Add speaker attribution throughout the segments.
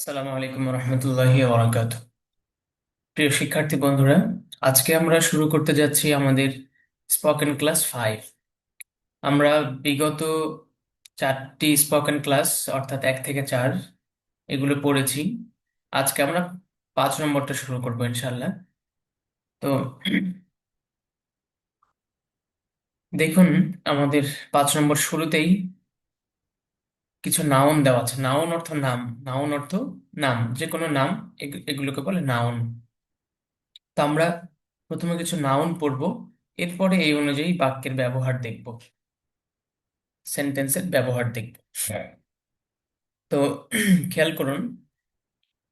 Speaker 1: আসসালামু আলাইকুম রহমতুল্লাহি ওবরাকাতুহ। প্রিয় শিক্ষার্থী বন্ধুরা, আজকে আমরা শুরু করতে যাচ্ছি আমাদের স্পোকেন ক্লাস 5। আমরা বিগত 4টি স্পোকেন ক্লাস অর্থাৎ 1 থেকে 4 এগুলো পড়েছি। আজকে আমরা 5 নম্বরটা শুরু করবো ইনশাল্লাহ। তো দেখুন, আমাদের 5 নম্বর শুরুতেই কিছু নাউন দেওয়া আছে। নাউন অর্থ নাম, নাউন অর্থ নাম, যে কোনো নাম, এগুলোকে বলে নাউন। তো আমরা প্রথমে কিছু নাউন পড়বো, এরপরে এই অনুযায়ী বাক্যের ব্যবহার দেখব, সেন্টেন্সের ব্যবহার দেখব। হ্যাঁ। তো খেয়াল করুন,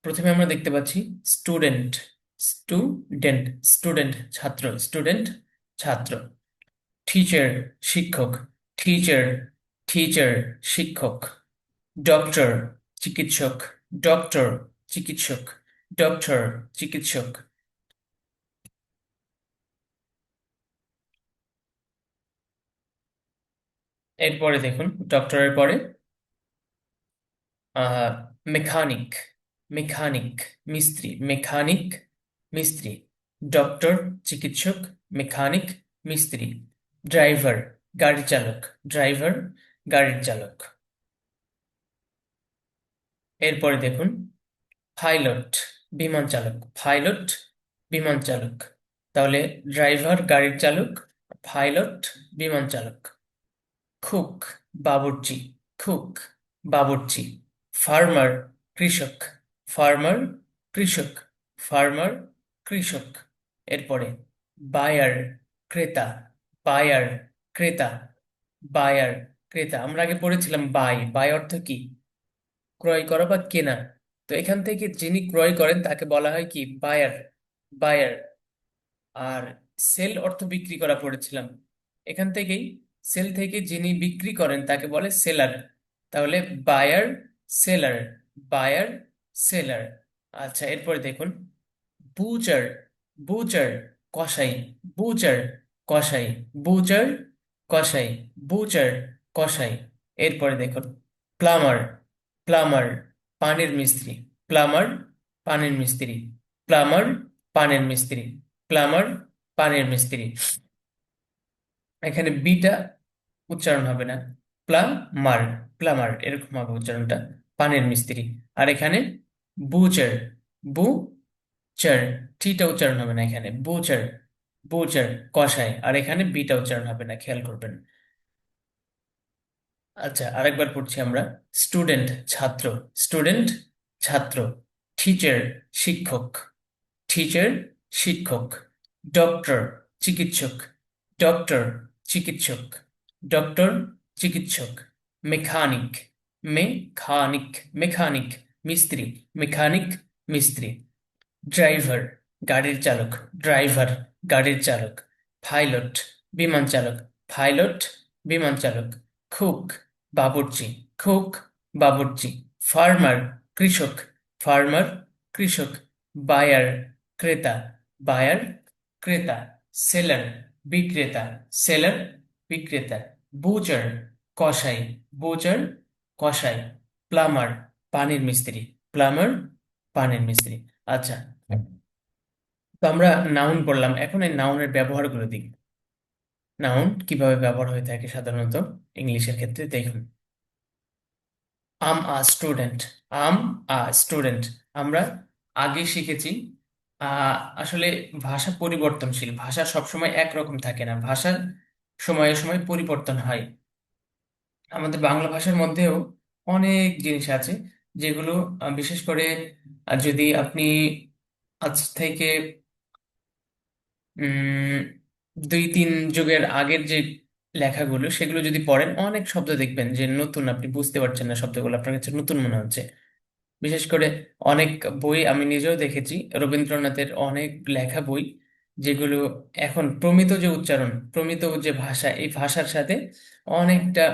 Speaker 1: প্রথমে আমরা দেখতে পাচ্ছি স্টুডেন্ট। স্টুডেন্ট, স্টুডেন্ট ছাত্র, স্টুডেন্ট ছাত্র। টিচার শিক্ষক, টিচার টিচার শিক্ষক। ডক্টর চিকিৎসক, ডক্টর চিকিৎসক, ডক্টর চিকিৎসক। এরপরে দেখুন, ডক্টরের পরে আহ মেকানিক, মেকানিক মিস্ত্রি, মেকানিক মিস্ত্রি। ডক্টর চিকিৎসক, মেকানিক মিস্ত্রি। ড্রাইভার গাড়ি চালক, ড্রাইভার গাড়ির চালক। এরপরে দেখুন, পাইলট বিমান চালক, পাইলট বিমান চালক। তাহলে ড্রাইভার গাড়ির চালক, পাইলট বিমান চালক। কুক বাবুর্চি, কুক বাবুর্চি। ফার্মার কৃষক, ফার্মার কৃষক, ফার্মার কৃষক। এরপরে বায়ার ক্রেতা, বায়ার ক্রেতা, বায়ার ক্রেতা। আমরা আগে পড়েছিলাম বাই, বাই অর্থ কি? ক্রয় করা বা কেনা। তো এখান থেকে যিনি ক্রয় করেন তাকে বলা হয় কি? Buyer, buyer. আর সেল অর্থ বিক্রি করা পড়েছিলাম, এখান থেকেই সেল থেকে যিনি বিক্রি করেন তাকে বলে সেলার। তাহলে বায়ার সেলার, বায়ার সেলার। আচ্ছা, এরপরে দেখুন বুচার, বুচার কসাই, বুচার কসাই, বুচার কসাই, বুচার কসাই। এরপরে দেখুন প্লামার, প্লামার পানির মিস্ত্রি, প্লামার পানির মিস্ত্রি, প্লামার পানির মিস্ত্রি, প্লামার পানির মিস্ত্রি। এখানে বিটা উচ্চারণ হবে না, প্লামার, প্লামার এরকম হবে উচ্চারণটা, পানির মিস্ত্রি। আর এখানে বুচার, বুচার, টিটা উচ্চারণ হবে না এখানে, বুচার, বুচার কষায়। আর এখানে বিটা উচ্চারণ হবে না, খেয়াল করবেন। আচ্ছা, আরেকবার পড়ছি আমরা। স্টুডেন্ট ছাত্র, স্টুডেন্ট ছাত্র। টিচার শিক্ষক, টিচার শিক্ষক। ডক্টর চিকিৎসক, ডক্টর চিকিৎসক, ডক্টর চিকিৎসক। মেকানিক, মেকানিক, মেকানিক মিস্ত্রি, মেকানিক মিস্ত্রি। ড্রাইভার গাড়ির চালক, ড্রাইভার গাড়ির চালক। পাইলট বিমান চালক, পাইলট বিমান চালক। কুক বাবুর্চি, কুক বাবুর্চি। ফার্মার কৃষক, ফার্মার কৃষক। বায়ার ক্রেতা, বায়ার ক্রেতা। সেলার বিক্রেতা, সেলার বিক্রেতা। বুচার কসাই, বুচার কসাই। প্লামার পানির মিস্ত্রি, প্লামার পানির মিস্ত্রি। আচ্ছা, তো আমরা নাউন পড়লাম, এখন এই নাউনের ব্যবহারগুলো দেখি। নাউন কিভাবে ব্যবহার হয়ে থাকে সাধারণত ইংলিশের ক্ষেত্রে দেখুন। I'm a student, I'm a student. আমরা আগে শিখেছি, আসলে ভাষা পরিবর্তনশীল, ভাষা সবসময় একরকম থাকে না, ভাষা সময়ে সময়ে পরিবর্তন হয়। আমাদের বাংলা ভাষার মধ্যেও অনেক জিনিস আছে যেগুলো বিশেষ করে যদি আপনি আজ থেকে উম 2-3 যুগের আগের যে লেখাগুলো সেগুলো যদি পড়েন, অনেক শব্দ দেখবেন যে নতুন, আপনি বুঝতে পারছেন না, শব্দগুলো আপনার কাছে নতুন মনে হচ্ছে। বিশেষ করে অনেক বই আমি নিজেও দেখেছি, রবীন্দ্রনাথের অনেক লেখা বই যেগুলো এখন প্রমিত যে উচ্চারণ, প্রমিত যে ভাষা, এই ভাষার সাথে অনেকটা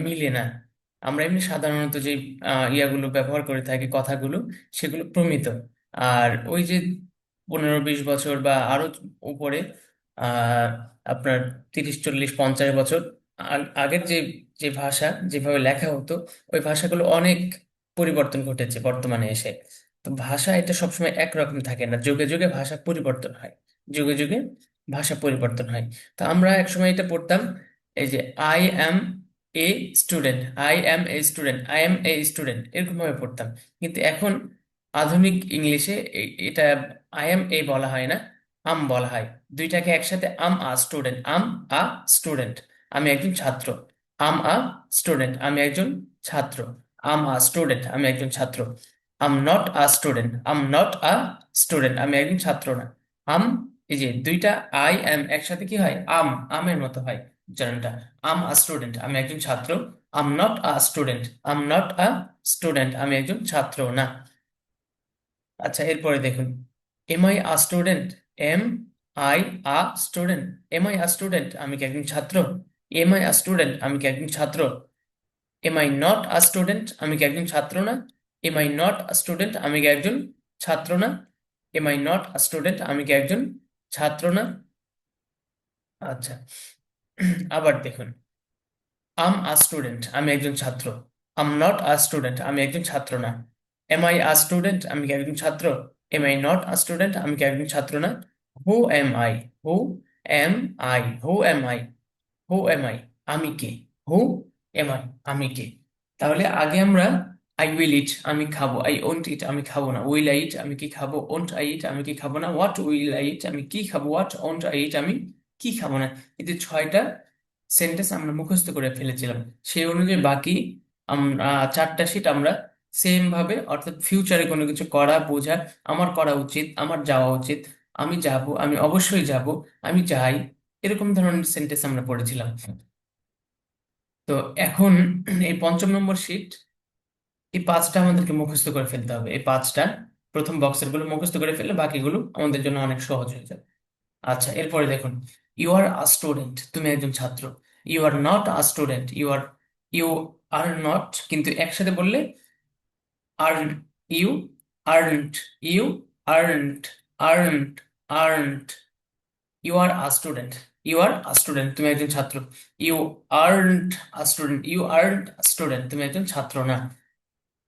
Speaker 1: মিলে না। আমরা এমনি সাধারণত যে ইয়াগুলো ব্যবহার করে থাকি, কথাগুলো, সেগুলো প্রমিত। আর ওই যে 15-20 বছর বা আরো উপরে, আহ আপনার 30-40-50 বছর আগের যে যে ভাষা যেভাবে লেখা হতো, ওই ভাষাগুলো অনেক পরিবর্তন ঘটেছে বর্তমানে এসে। তো ভাষা এটা সবসময় একরকম থাকে না, যুগে যুগে ভাষা পরিবর্তন হয়, যুগে যুগে ভাষা পরিবর্তন হয়। তো আমরা একসময় এটা পড়তাম, এই যে I am a student, I am a student, I M a student, এরকম ভাবে পড়তাম। কিন্তু এখন আধুনিক ইংলিশে এটা আই এম এ বলা হয় না, আম বলা হয়। দুইটাকে একসাথে আম a student, I'm a student, আমি একজন ছাত্র। আম আ স্টুডেন্ট, আমি একজন ছাত্র। আম আ স্টুডেন্ট, আমি একজন ছাত্র। I'm not a student, I'm not a student, আমি একজন ছাত্র না। আম, এই যে দুইটা আই এম একসাথে কি হয়, আম, আমের মতো হয় উচ্চারণটা। আম আ স্টুডেন্ট, আমি একজন ছাত্র। I'm not a student, I'm not a student, আমি একজন ছাত্র না। আচ্ছা, এরপরে দেখুন, am I a student, am I a student, am I a student, আমি কি একজন ছাত্র? এম আই আ স্টুডেন্ট, আমি কি একজন ছাত্র? Am I not a student, আমি কি একজন ছাত্র না? Am I not a student, আমি কি একজন ছাত্র না? Am I not a student, আমি কি একজন ছাত্র না? আচ্ছা, আবার দেখুন, আম আ স্টুডেন্ট, আমি একজন ছাত্র। আম নট আ স্টুডেন্ট, আমি একজন ছাত্র না। এম আই আ স্টুডেন্ট, আমি কি একজন ছাত্র? Am I not a student, আমি কি একজন ছাত্র না? Who am I, who am I, who am I, who am I, আমি কে? হু এম আই, আমি কে? তাহলে আগে আমরা আই উইল ইট, আমি খাবো, আই ওন্ট ইট, আমি খাবো না। উইল আই ইট, আমি কি খাবো? ওন্ট আই ইট, আমি কি খাবো না। হোয়াট উইল আই ইট, আমি কি খাবো। হোয়াট ওন্ট আই ইট, আমি কি খাবো না। এই যে ছয়টা সেন্টেন্স আমরা মুখস্থ করে ফেলেছিলাম, সেই অনুযায়ী বাকি আমরা চারটা শিট আমরা সেম ভাবে, অর্থাৎ ফিউচারে কোনো কিছু করা, বোঝা, আমার করা উচিত, আমার যাওয়া উচিত, আমি যাব, আমি অবশ্যই যাব, আমি যাই, এরকম ধরনের সেন্টেন্স আমরা পড়েছিলাম। তো এখন এই পঞ্চম নম্বর শিট, এই পাঁচটা আমাদেরকে মুখস্থ করে ফেলতে হবে। এই পাঁচটা প্রথম বক্সের গুলো মুখস্থ করে ফেললে বাকিগুলো আমাদের জন্য অনেক সহজ হয়ে যাবে। আচ্ছা, এরপরে দেখুন, ইউ আর আ স্টুডেন্ট, তুমি একজন ছাত্র। You are not a student, you are not, কিন্তু একসাথে বললে aren't, you aren't, you aren't, aren't, aren't. You are a student, you are a student, তুমি একজন ছাত্র। You aren't a student, you aren't student, তুমি একজন ছাত্র না।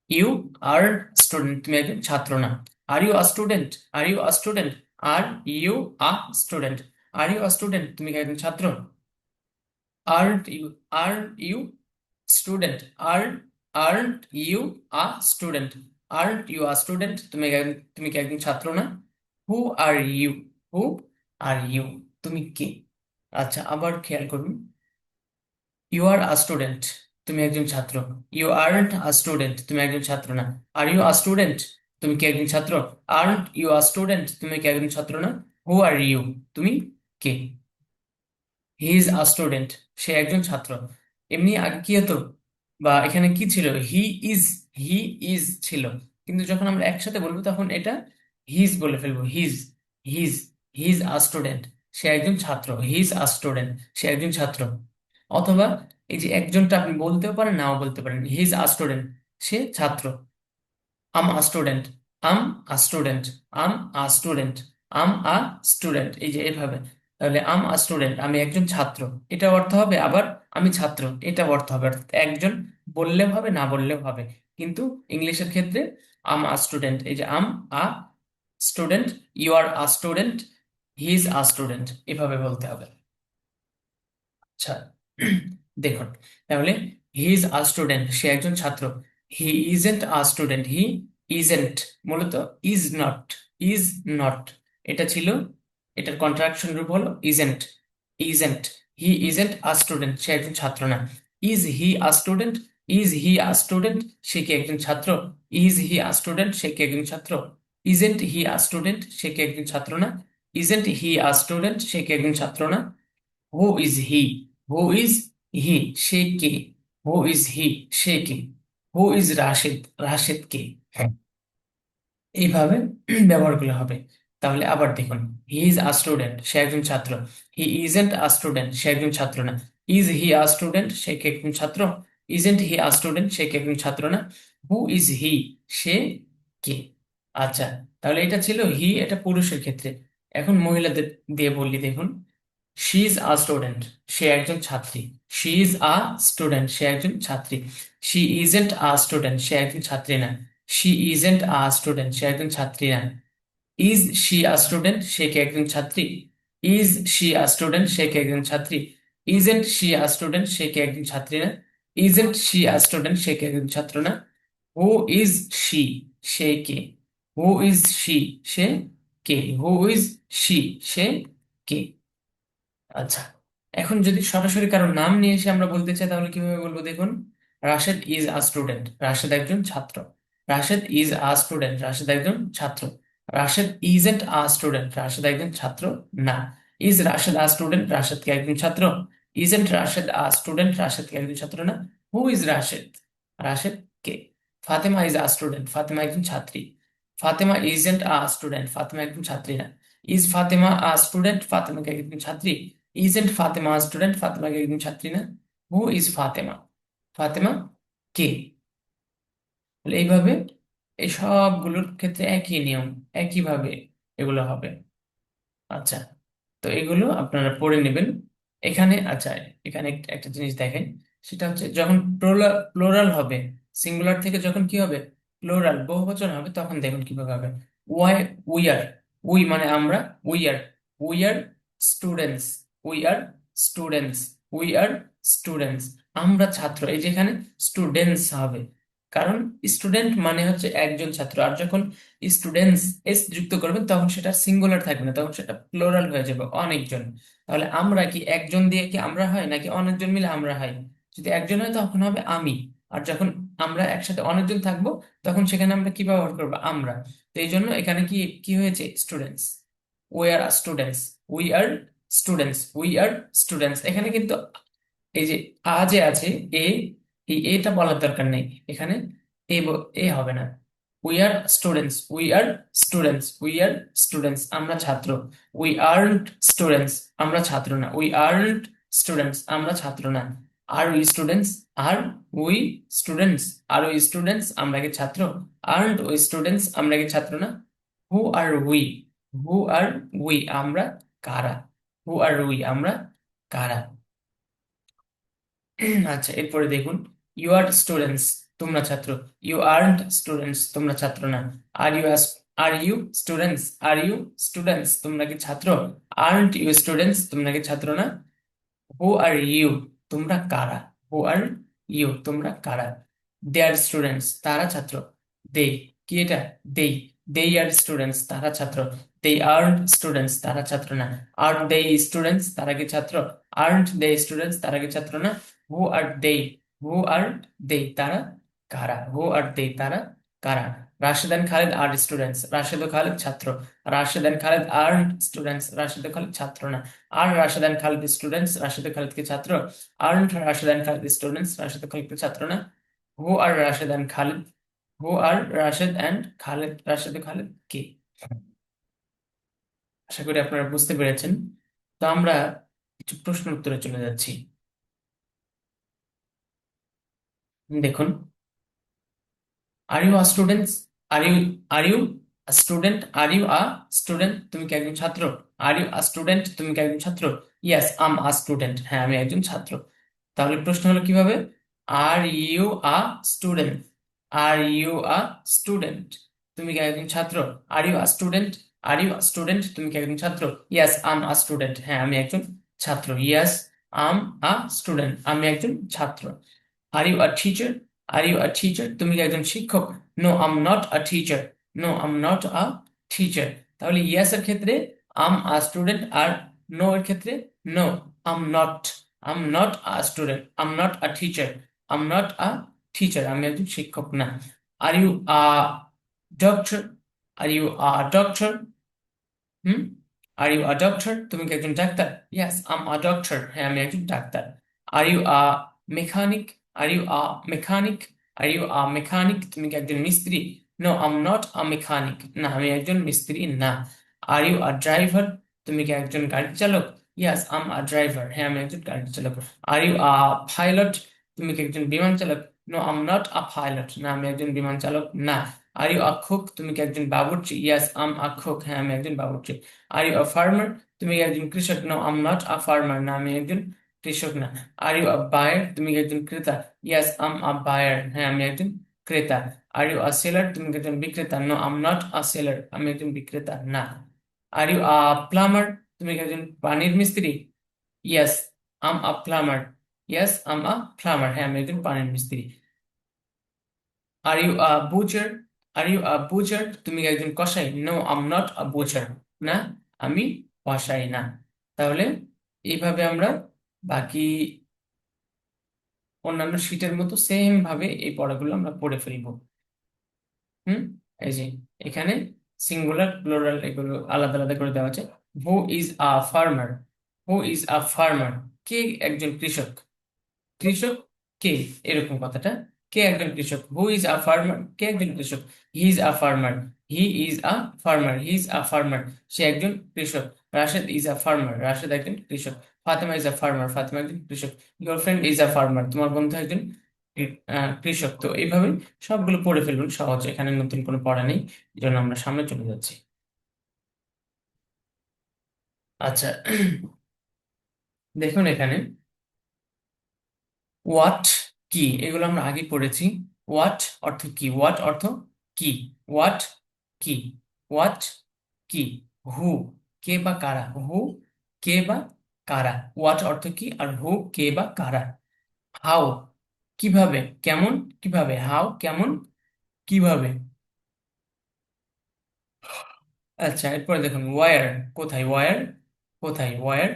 Speaker 1: ইউ আর স্টুডেন্ট, তুমি একজন ছাত্র না। Are you a student, are you a student, are you a student, are you a student, তুমি কি একজন ছাত্র? Aren't you, aren't you student, aren't you a student, aren't you a student, তুমি কি একজন ছাত্র না? Who are you, who are you, তুমি কে? আচ্ছা, আবার খেয়াল করুন, ইউ আর আ স্টুডেন্ট, তুমি একজন ছাত্র। ইউ আর্নট আ স্টুডেন্ট, তুমি একজন ছাত্র না। আর ইউ আ স্টুডেন্ট, তুমি কি একজন ছাত্র? আর্নট ইউ আ স্টুডেন্ট, তুমি কি একজন ছাত্র না? হু আর ইউ, তুমি কে? হি ইজ আ স্টুডেন্ট, সে একজন ছাত্র। এমনি আগে কি হতো, বা এখানে কি ছিল, হি ইজ, হি ইজ ছিল, কিন্তু যখন আমরা একসাথে বলবো তখন এটা হিজ বলে ফেলবো। He's, he's, he's a student, সে একজন ছাত্র। হিজ আ স্টুডেন্ট, সে একজন ছাত্র। অথবা এই যে একজনটা আপনি বলতেও পারেন, নাও বলতে পারেন। হিজ আ স্টুডেন্ট, সে ছাত্র। I'm a student, I'm a student, I'm a student, I'm a student, এই যে এভাবে। তাহলে আম আ স্টুডেন্ট, আমি একজন ছাত্র, এটা অর্থ হবে। আবার আমি ছাত্র, এটা অর্থ হবে। অর্থাৎ একজন বললেও হবে, না বললেও হবে। কিন্তু ইংলিশের ক্ষেত্রে আম আ স্টুডেন্ট, এই যে I'm a student, you are a student, he is a student, এভাবে বলতে হবে। আচ্ছা, দেখুন, তাহলে হি ইজ আ স্টুডেন্ট, সে একজন ছাত্র। He isn't a student, he isn't, মূলত ইজ নট, ইজ নট, এটা ছিল, এটার কন্ট্রাকশন রূপ হলো isn't, isn't. He isn't a student, সে একজন ছাত্র না। Is he a student, is he a student, সে কি একজন ছাত্র? ইজ হি আ স্টুডেন্ট, সে কি একজন ছাত্র? ইজেন্ট হি আ স্টুডেন্ট, সে কি একজন ছাত্র না? ইজেন্ট হি আ স্টুডেন্ট, সে কি একজন ছাত্র না? Who is he, who is he, সে কে? হু ইজ হি, সে কে? হু ইজ রাশেদ, রাশেদ কে? হ্যাঁ, এইভাবে ব্যবহারগুলো হবে। তাহলে আবার দেখুন, হি ইজ আ স্টুডেন্ট, সে একজন ছাত্র। হি ইজেন্ট আ স্টুডেন্ট, সে একজন ছাত্র না। ইজ হি আ স্টুডেন্ট, সে কি একজন ছাত্র? ইজেন্ট হি আ স্টুডেন্ট, সে কি একজন ছাত্র না? হু ইজ হি, সে কে? আচ্ছা, তাহলে এটা ছিল হি, এটা পুরুষের ক্ষেত্রে। এখন মহিলাদের দিয়ে বললি, দেখুন, শি ইজ আ স্টুডেন্ট, সে একজন ছাত্রী। শি ইজ আ স্টুডেন্ট, সে একজন ছাত্রী। শি ইজেন্ট আ স্টুডেন্ট, সে একজন ছাত্রী না। শি ইজেন্ট আ স্টুডেন্ট, সে একজন ছাত্রী না। ইজ শি আ স্টুডেন্ট, সে কি একজন ছাত্রী? ইজ শি আ স্টুডেন্ট, সে কি একজন ছাত্রী? ইজেন্ট শি আ স্টুডেন্ট, সে কি একজন ছাত্রী না? ইজেন্ট শি আ স্টুডেন্ট, সে কি একজন ছাত্র না? হু ইজ শি, সে কে? হু ইজ শি, সে কে? হু ইজ শি, সে কে? আচ্ছা, এখন যদি সরাসরি কারো নাম নিয়ে এসে আমরা বলতে চাই তাহলে কিভাবে বলবো দেখুন। Rashed is a student, Rashed একজন ছাত্র। Rashed is a student, Rashed একজন ছাত্র। Rashed isn't a student, Rashed একজন ছাত্র না। Is Rashed a student, Rashed কি একজন ছাত্র? Isn't Rashed a student, Rashed কি একজন ছাত্র না। Who is Rashed, Rashed K? Fatema is a student, Fatema একজন ছাত্রী। Fatema isn't a student, Fatema একজন ছাত্রী না। Is Fatema a student, Fatema কি একজন ছাত্রী? ইজেন্ট ফাতেমা স্টুডেন্ট, ফাতেমা কি একজন ছাত্রী না? হু ইজ ফাতেমা, ফাতেমা কে? তাহলে এইভাবে এই সবগুলোর ক্ষেত্রে একই নিয়ম, একইভাবে এগুলো হবে। আচ্ছা, তো এগুলো আপনারা পড়ে নেবেন। এখানে আচ্ছা, এখানে একটা জিনিস দেখেন, সেটা হচ্ছে যখন প্লোরাল হবে, সিঙ্গুলার থেকে যখন কি হবে, প্লোরাল বহুবচন হবে, তখন দেখুন কিভাবে হবে। ওয়াই, উই আর, উই মানে আমরা, we are, we R students, we are students, we are students, আমরা ছাত্র। এই যেখানে স্টুডেন্টস হবে, কারণ স্টুডেন্ট মানে হচ্ছে একজন ছাত্র, আর যখন স্টুডেন্টস এস যুক্ত করবেন তখন সেটা সিঙ্গুলার থাকবে না, তখন সেটা প্লোরাল হয়ে যাবে, অনেকজন। তাহলে আমরা কি একজন দিয়ে কি আমরা হয়, নাকি অনেকজন মিলে আমরা হয়? যদি একজন হয় তখন হবে আমি। আর যখন আমরা একসাথে অনেকজন থাকবো তখন সেখানে আমরা কি ব্যবহার করবো, আমরা। তো এই জন্য এখানে কি কি হয়েছে, students. We are students, we are students, we are students. এখানে কিন্তু এই যে আ যে আছে, এ, এই এটা বলার দরকার নেই এখানে। এ হবে না। We are students, we are students, we are students, আমরা ছাত্র। উই আরন্ট স্টুডেন্টস, আমরা ছাত্র না। উই আরন্ট স্টুডেন্টস, আমরা ছাত্র না। Are we students, are we students, are we students, আমরা কি ছাত্র? আরন্ট উই স্টুডেন্টস, আমরা কি ছাত্র না? Who are we, who are we, আমরা কারা? হু আর উই, আমরা কারা? আচ্ছা, এরপরে দেখুন, ইউ আর স্টুডেন্টস, তোমরা ছাত্র। ইউ আর্নড স্টুডেন্টস, তোমরা ছাত্র না। Are you, are you students, are you students, তোমরা কি ছাত্র? আর্নড ইউ স্টুডেন্টস, তোমরা কি ছাত্র না? হু আর ইউ, তোমরা কারা? হু আর ইউ, তোমরা কারা? দে আর স্টুডেন্টস, তারা ছাত্র। দে, কি এটা, দেই, দেই আর স্টুডেন্টস, তারা ছাত্র। দে আর্নড স্টুডেন্টস, তারা ছাত্র না। আর্ন দে স্টুডেন্টস, তারা কি ছাত্র? আর্নড দে স্টুডেন্টস, তারা কি ছাত্র না? Who R they, who R they, তারা কারা? হু আর দে, তারা কারা? Rashed and Khalid are students, Rashed ও খালিদ ছাত্র। Rashed and Khalid aren't students, Rashed ও খালিদ ছাত্র না। Are Rashed and Khalid students, Rashed ও খালিদ কি ছাত্র? Aren't Rashed and Khalid students, Rashed ও খালিদ কি ছাত্র না? Who are Rashed and Khalid, who are Rashed and Khalid, Rashed ও খালিদ কে? আশা করি আপনারা বুঝতে পেরেছেন। তো আমরা কিছু প্রশ্ন উত্তরে চলে যাচ্ছি। দেখুন, are you a student, are you, are you student, are you a student, তুমি কি একজন ছাত্র? আর ইউ আ স্টুডেন্ট, তুমি কি একজন ছাত্র? ইয়েস আম আ স্টুডেন্ট, হ্যাঁ আমি একজন ছাত্র। তাহলে প্রশ্ন হলো কিভাবে, are you a student, are you a student, তুমি কি একজন ছাত্র? Are you a student, are you a student, তুমি কি একজন ছাত্র? ইয়েস আম আ স্টুডেন্ট, হ্যাঁ আমি একজন ছাত্র। ইয়েস আম আ স্টুডেন্ট, আমি একজন ছাত্র। Are you a teacher, are you a teacher, তুমি কি একজন শিক্ষক? No I'm not a teacher, no I'm not a teacher. তাহলে ইয়েস এর ক্ষেত্রে আম আ স্টুডেন্ট, আর নো এর ক্ষেত্রে no I'm not, I'm not a student, I'm not a teacher, I'm not a teacher, আমি একজন শিক্ষক না। Are you a doctor, are you a doctor, hmm, are you a doctor, তুমি কি একজন ডাক্তার? ইয়েস আম আ ডক্টর, হ্যাঁ আমি একজন ডাক্তার। Are you a mechanic, are you a mechanic, are you a mechanic, তুমি কি একজন মিস্ত্রি? No I'm not a mechanic, না আমি একজন মিস্ত্রি না। আর ইউ আ ড্রাইভার, তুমি কি একজন গাড়ি চালক? ইয়েস আম আ ড্রাইভার, হ্যাঁ আমি একজন গাড়ি চালক। আর ইউ আ পাইলট, তুমি কি একজন বিমান চালক? No I'm not a pilot, না আমি একজন বিমান চালক না। আর ইউ আ কুক, তুমি কি একজন বাবুর্চি? ইয়েস আম আ কুক, হ্যাঁ আমি একজন বাবুর্চি। আর ইউ আ ফার্মার, তুমি কি একজন কৃষক? No I'm not a farmer, না আমি একজন কৃষক না। Are you a buyer? তুমি কি একজন ক্রেতা? ইয়াস আম আ বায়ার, হ্যাঁ আমি একজন ক্রেতা। Are you a seller? তুমি কি একজন বিক্রেতা? No I'm not a seller, আমি একজন বিক্রেতা না। Are you a plumber? তুমি কি একজন পানির মিস্ত্রি? ইয়াস আম আ প্লাম্বার, ইয়াস আম আ প্লাম্বার, হ্যাঁ আমি একজন পানির মিস্ত্রি। Are you a butcher? Are you a butcher? তুমি কি একজন কসাই? No I'm not a butcher, না আমি কসাই না। তাহলে এইভাবে আমরা বাকি অন্যান্য শীটের মতো সেম ভাবে এই পড়াগুলো আমরা পড়ে ফেলবো। হুম, এই যে এখানে সিঙ্গুলার প্লুরাল এগুলো আলাদা আলাদা করে দেওয়া আছে। Who is a farmer? Who is a farmer? কে একজন কৃষক? কৃষক কে, এরকম কথাটা। কে একজন কৃষক? হু ইজ আ ফার্মার, কে একজন কৃষক? He is a farmer, he is a farmer, he is a farmer, সে একজন কৃষক। Rashed is a farmer, Rashed একজন কৃষক। Fatema is a farmer, Fatema একজন কৃষক। Your friend is a farmer, তোমার বন্ধু একজন কৃষক। তো এইভাবে সবগুলো পড়ে ফেলবেন সহজ, এখানে নতুন কোনো পড়া নেই, এই জন্য আমরা সামনে চলে যাচ্ছি। আচ্ছা, দেখুন এখানে হোয়াট কি, এগুলো আমরা আগে পড়েছি। হোয়াট অর্থ কি, হোয়াট অর্থ কি, হোয়াট কি, হোয়াট কি। হু কে বা কারা, হু কে বা কারা, হোয়াট অর্থ কি, আর হু কে বা কারা। হাউ কিভাবে, কেমন, কিভাবে, হাউ কেমন, কিভাবে। আচ্ছা, এরপরে দেখুন ওয়ার কোথায়, ওয়ার কোথায়, ওয়ার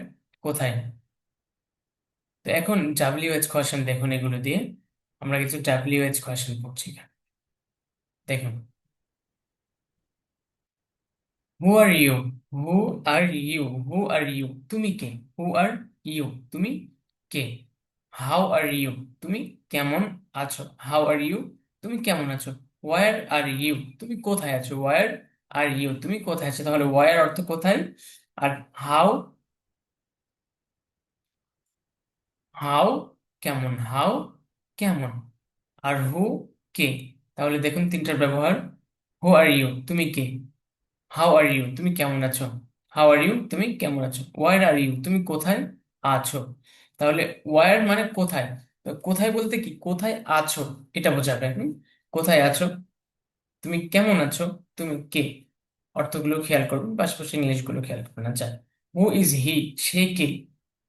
Speaker 1: কোথায়। তো এখন ডাব্লিউএইচ কোয়েশ্চেন দেখুন, এগুলো দিয়ে আমরা কিছু ডাব্লিউএইচ কোয়েশ্চেন পড়ছি। দেখুন, who are you, who are you, who are you তুমি কে, হু আর ইউ তুমি কে। হাউ আর ইউ তুমি কেমন আছো, হাউ আর ইউ তুমি কেমন আছো। ওয়ার আর ইউ তুমি কোথায় আছো, ওয়ার আর ইউ তুমি কোথায় আছো। তাহলে ওয়ার অর্থ কোথায়, আর হাউ, হাউ কেমন, হাউ কেমন, আর হু কে। তাহলে দেখুন তিনটার ব্যবহার। হু আর ইউ তুমি কে, হাউ আর ইউ তুমি কেমন আছো, হাউ আর ইউ তুমি কেমন আছো। ওয়ার আর ইউ তুমি কোথায় আছো। তাহলে ওয়ার মানে কোথায়, তো কোথায় বলতে কি কোথায় আছো এটা বোঝাবে। কোথায় আছো, তুমি কেমন আছো, তুমি কে। অর্থগুলো খেয়াল করবেন, পাশাপাশি ইংলিশগুলো খেয়াল করবেন। আচ্ছা, হু ইজ হি, সে কে,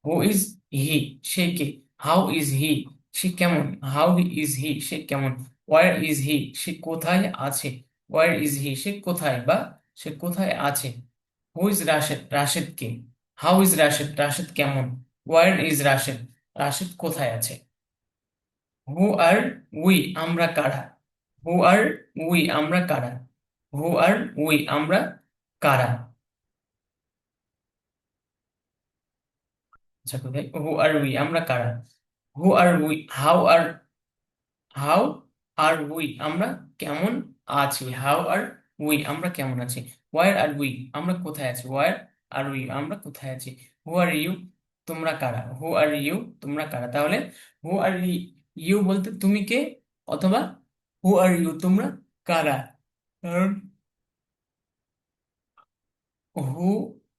Speaker 1: হু ইজ হি সে কে। হাউ ইজ হি সে কেমন, হাউ ইজ হি সে কেমন। ওয়ার ইজ হি সে কোথায় আছে, ওয়ার ইজ হি সে কোথায় বা সে কোথায় আছে। হু ইজ রাশেদ, রাশেদ কে। হাউ ইজ রাশেদ, রাশেদ কেমন। ওয়ার ইজ রাশেদ, রাশেদ কোথায় আছে। হু আর উই আমরা কারা, হু আর উই আমরা কারা, হু আর উই আমরা কারা। আচ্ছা, কোথায় হু আর উই আমরা কারা। Who are we, how are, how are we আমরা কেমন আছি, হাউ আর উই আমরা কেমন আছি। ওয়ার আর উই আমরা কোথায় আছি, ওয়ার আর উই আমরা কোথায় আছি। হু আর ইউ তোমরা কারা, হু আর ইউ তোমরা কারা। তাহলে হু আর ইউ বলতে তুমি কে, অথবা হু আর ইউ তোমরা কারা। কারণ হু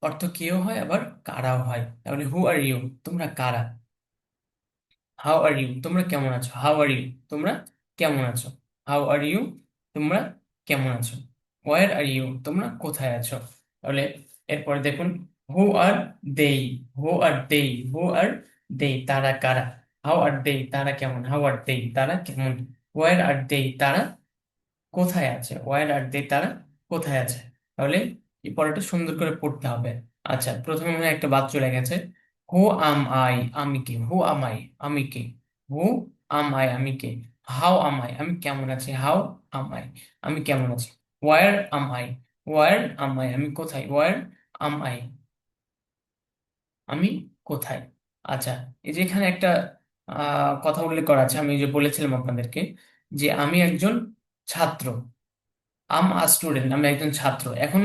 Speaker 1: অর্থ কেও হয়, আবার কারাও হয়। তাহলে হু আর ইউ তোমরা কারা। হাউ আর ইউ তোমরা কেমন আছো, হাউ আর ইউ তোমরা কেমন আছো, হাউ আর ইউ তোমরা কেমন আছো। ওয়ার আর ইউ তোমরা কোথায় আছো। তাহলে এরপরে দেখুন, হু আর দেই, হু আর দেই, হু আর দেই তারা কারা। হাউ আর দেই তারা কেমন, হাউ আর দেই তারা কেমন। ওয়ার আর দেই তারা কোথায় আছে, ওয়ার আর দে তারা কোথায় আছে। তাহলে এই পড়াটা সুন্দর করে পড়তে হবে। আচ্ছা, প্রথমে মনে হয় একটা বাদ চলে গেছে। হু আম আই আমি কে, হু আম আই আমি কে, হু আম আই আমি কে। হাউ আম আই আমি কেমন আছি, হাউ আম আই আমি কেমন আছি। Where am I, where am I আমি কোথায়, ওয়ার আম আই আমি কোথায়। আচ্ছা, এই যে এখানে একটা কথা উল্লেখ করা আছে, আমি যে বলেছিলাম আপনাদেরকে যে আমি একজন ছাত্র, আম আ স্টুডেন্ট আমি একজন ছাত্র। এখন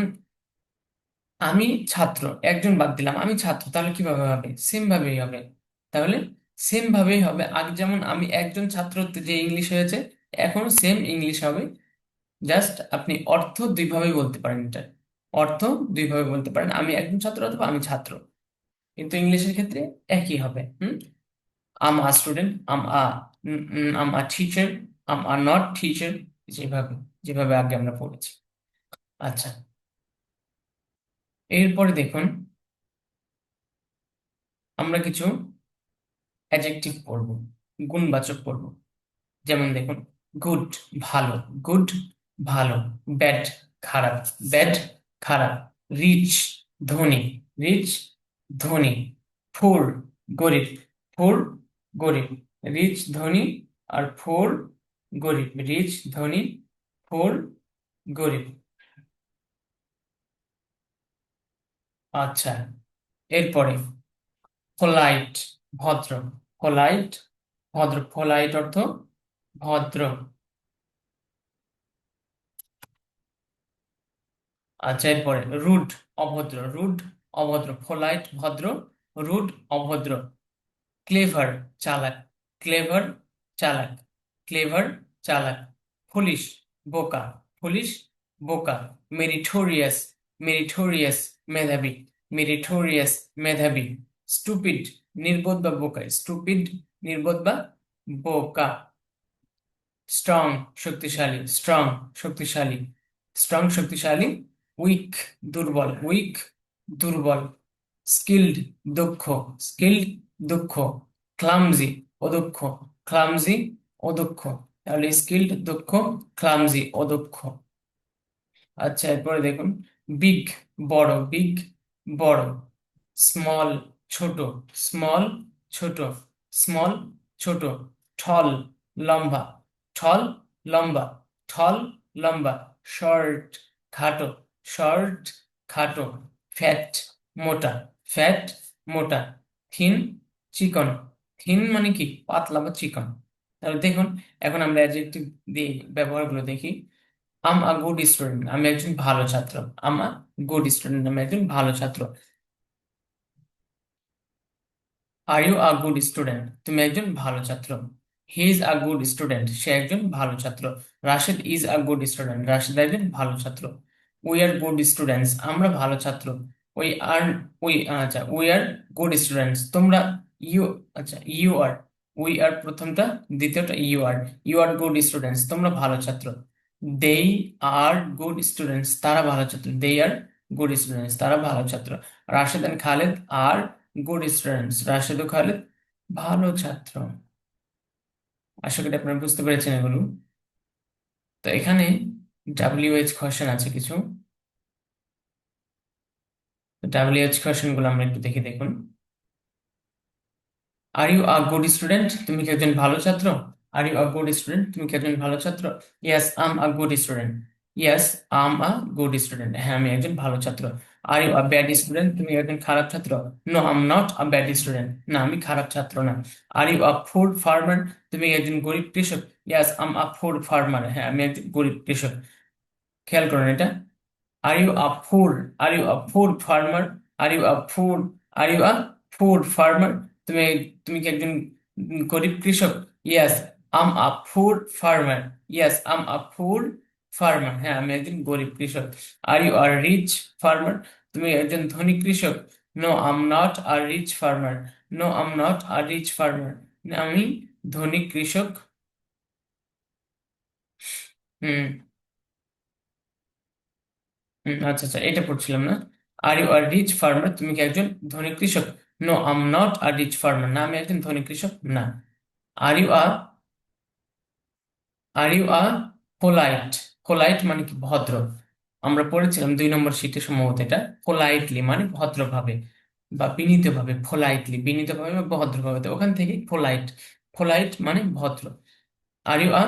Speaker 1: আমি ছাত্র, একজন বাদ দিলাম, আমি ছাত্র, তাহলে কিভাবে হবে, সেম ভাবেই হবে। তাহলে সেম ভাবেই হবে, আগে যেমন আমি একজন ছাত্র যে ইংলিশ হয়েছে, এখন সেম ইংলিশ হবে। জাস্ট আপনি অর্থ দুইভাবেই বলতে পারেন এটা। অর্থ দুইভাবে বলতে পারেন, আমি একজন ছাত্র অথবা আমি ছাত্র, কিন্তু ইংলিশের ক্ষেত্রে একই হবে। I'm a student, I'm a teacher, I'm are not teacher, যেভাবে যেভাবে আগে আমরা পড়েছি। আচ্ছা, এরপরে দেখুন আমরা কিছু অ্যাডজেক্টিভ পড়ব, গুণবাচক পড়ব। যেমন দেখুন, গুড ভালো, গুড ভালো। ব্যাড খারাপ, ব্যাড খারাপ। রিচ ধনী, রিচ ধনী। পুর গরিব, পুর গরিব। রিচ ধনী আর পুর গরিব, রিচ ধনী, পুর গরিব। আচ্ছা, এরপরে পোলাইট ভদ্র, পোলাইট ভদ্র, পোলাইট অর্থ ভদ্র। আচ্ছা, এরপরে রুড অভদ্র, রুড অভদ্র। পোলাইট ভদ্র, রুড অভদ্র। ক্লেভার চালাক, ক্লেভার চালাক, ক্লেভার চালাক। ফুলিশ বোকা, ফুলিশ বোকা। মেরিটোরিয়াস, মেরিটোরিয়াস মেধাবী, মেরিটোরিয়াস মেধাবী। স্টুপিড নির্বোধ বা বোকা, স্টুপিড নির্বোধ বা বোকা। স্ট্রং শক্তিশালী, স্ট্রং শক্তিশালী, স্ট্রং শক্তিশালী। উইক দুর্বল, উইক দুর্বল। স্কিল্ড দক্ষ, স্কিল্ড দক্ষ। ক্লামজি অদক্ষ, ক্লামজি অদক্ষ। তাহলে স্কিল্ড দক্ষ, ক্লামজি অদক্ষ। আচ্ছা, এরপরে দেখুন বিগ বড়, বিগ বড়। স্মল ছোট, স্মল ছোট, স্মল ছোট। ঠল লম্বা, ঠল লম্বা, ঠল লম্বা। শর্ট খাটো, শর্ট খাটো। ফ্যাট মোটা, ফ্যাট মোটা। থিন চিকন, থিন মানে কি পাতলা বা চিকন। তাহলে দেখুন, এখন আমরা অ্যাডজেক্টিভ দিয়ে ব্যবহারগুলো দেখি। আম আ গুড স্টুডেন্ট, আমি একজন ভালো ছাত্র। আম আ গুড স্টুডেন্ট, আমি একজন ভালো ছাত্র। Are you a good student, তুমি একজন ভালো ছাত্র। He is a good student, সে একজন ভালো ছাত্র। Rashed is a good student, Rashed একজন ভালো ছাত্র। উই আর গুড স্টুডেন্টস, আমরা ভালো ছাত্র। উই আর, উই আচ্ছা, উই আর গুড স্টুডেন্টস, তোমরা। ইউ, আচ্ছা ইউ আর, উই আর প্রথমটা, দ্বিতীয়টা you are. You are good students, তোমরা ভালো ছাত্র। দেই আর গুড স্টুডেন্টস, তারা ভালো ছাত্র। দে আর গুড স্টুডেন্টস, তারা ভালো ছাত্র। Rashed and Khaled are good students, Rashed ও খালেদ ভালো ছাত্র। আশা করি আপনারা বুঝতে পেরেছেন এগুলো। তো এখানে ডাব্লিউএইচ কোশ্চেন আছে কিছু। ডাব্লিউএইচ কোশ্চেন গুলো আমরা একটু দেখে দেখুন। Are you a good student, তুমি কি একজন ভালো ছাত্র? Are you a good student, তুমি কি একজন ভালো ছাত্র? Yes I'm a good student, yes I'm a good student, হ্যাঁ আমি একজন ভালো ছাত্র। Are you a bad student, তুমি একজন খারাপ ছাত্র? No I'm not a bad student, না আমি খারাপ ছাত্র না। Are you a food farmer, তুমি একজন গরিব কৃষক? Yes I'm a food farmer, হ্যাঁ আমি একজন গরিব কৃষক। খেয়াল করুন এটা। Are you a food, are you a food farmer, are you a food, are you a food farmer, তুমি তুমি কি একজন গরিব কৃষক? Yes I'm a food farmer, yes I'm a food farmer, হ্যাঁ আমি একজন গরিব কৃষক। Are you are rich farmer, তুমি একজন ধনী কৃষক? No I'm not a rich farmer, no I'm not a rich farmer, আমি ধনী কৃষক। হুম, আচ্ছা আচ্ছা, এটা পড়ছিলাম না। Are you are rich farmer, তুমি কি একজন ধনী কৃষক? No I'm not a rich farmer, না আমি একজন ধনী কৃষক না। Are you a, are you a polite, polite মানে কি ভদ্র। আমরা পড়েছিলাম 2 নম্বর শীটে সম্ভবত এটা। পোলাইটলি মানে ভদ্রভাবে বা বিনীতভাবে, পোলাইটলি বিনীতভাবে বা ভদ্রভাবে, তো ওখান থেকে পোলাইট, পোলাইট মানে ভদ্র। Are you a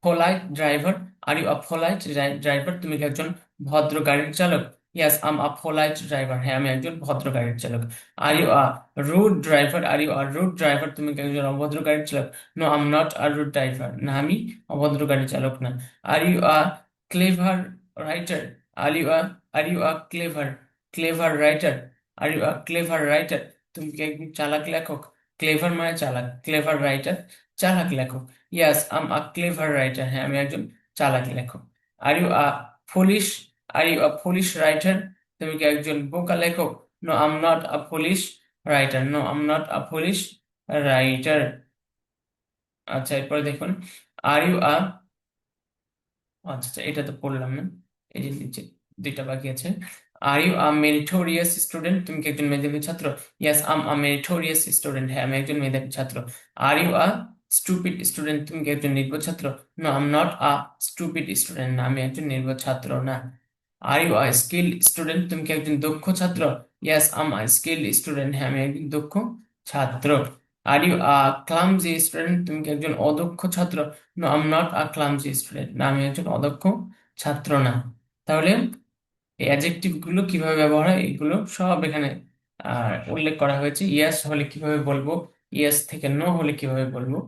Speaker 1: polite driver, are you a polite driver, তুমি কি একজন ভদ্র গাড়ির চালক? ইয়াস আম আ পোলাইট ড্রাইভার, হ্যাঁ আমি একজন ভদ্র গাড়ির চালক। Are you a rude driver, are you are rude driver, তুমি কি একজন অভদ্র গাড়ির চালক? No I'm not a rude driver, না আমি অভদ্র গাড়ির চালক না। Are you a clever writer, are you a, are you a clever, clever writer, are you a clever writer, তুমি কি একজন চালাক লেখক? ক্লেভার মানে চালাক, ক্লেভার রাইটার চালাক লেখক। ইয়াস আম আ ক্লেভার রাইটার, হ্যাঁ আমি একজন চালাক লেখক। Are you a foolish, are you a foolish writer, তুমি কি একজন বোকা লেখক? No I'm not a foolish writer, no I'm not a foolish writer. আচ্ছা, এরপরে দেখুন, আর ইউ আ, আচ্ছা আচ্ছা, এটা তো পড়লাম না, এই যে নিচে দুইটা বাকি আছে। Are you a meritorious student, তুমি কি একজন মেধাবী ছাত্র? Yes I'm a meritorious student, হ্যাঁ আমি একজন মেধাবী ছাত্র। Are you a stupid student, তুমি কি একজন নির্বোধ ছাত্র? No I'm not a stupid student, না আমি একজন নির্বোধ ছাত্র না। Are you a skill student, তুমি কি একজন দক্ষ ছাত্র? Yes I'm a skill student, হ্যাঁ আমি একজন দক্ষ ছাত্র। Are you a clumsy student, তুমি কি একজন অদক্ষ ছাত্র? No I'm not a clumsy student, না আমি একজন অদক্ষ ছাত্র না। তাহলে এই অ্যাডজেক্টিভ গুলো কিভাবে ব্যবহার হয় এগুলো সব এখানে উল্লেখ করা হয়েছে। ইয়েস হলে কিভাবে বলবো, ইয়েস থেকে নো হলে কিভাবে বলবো,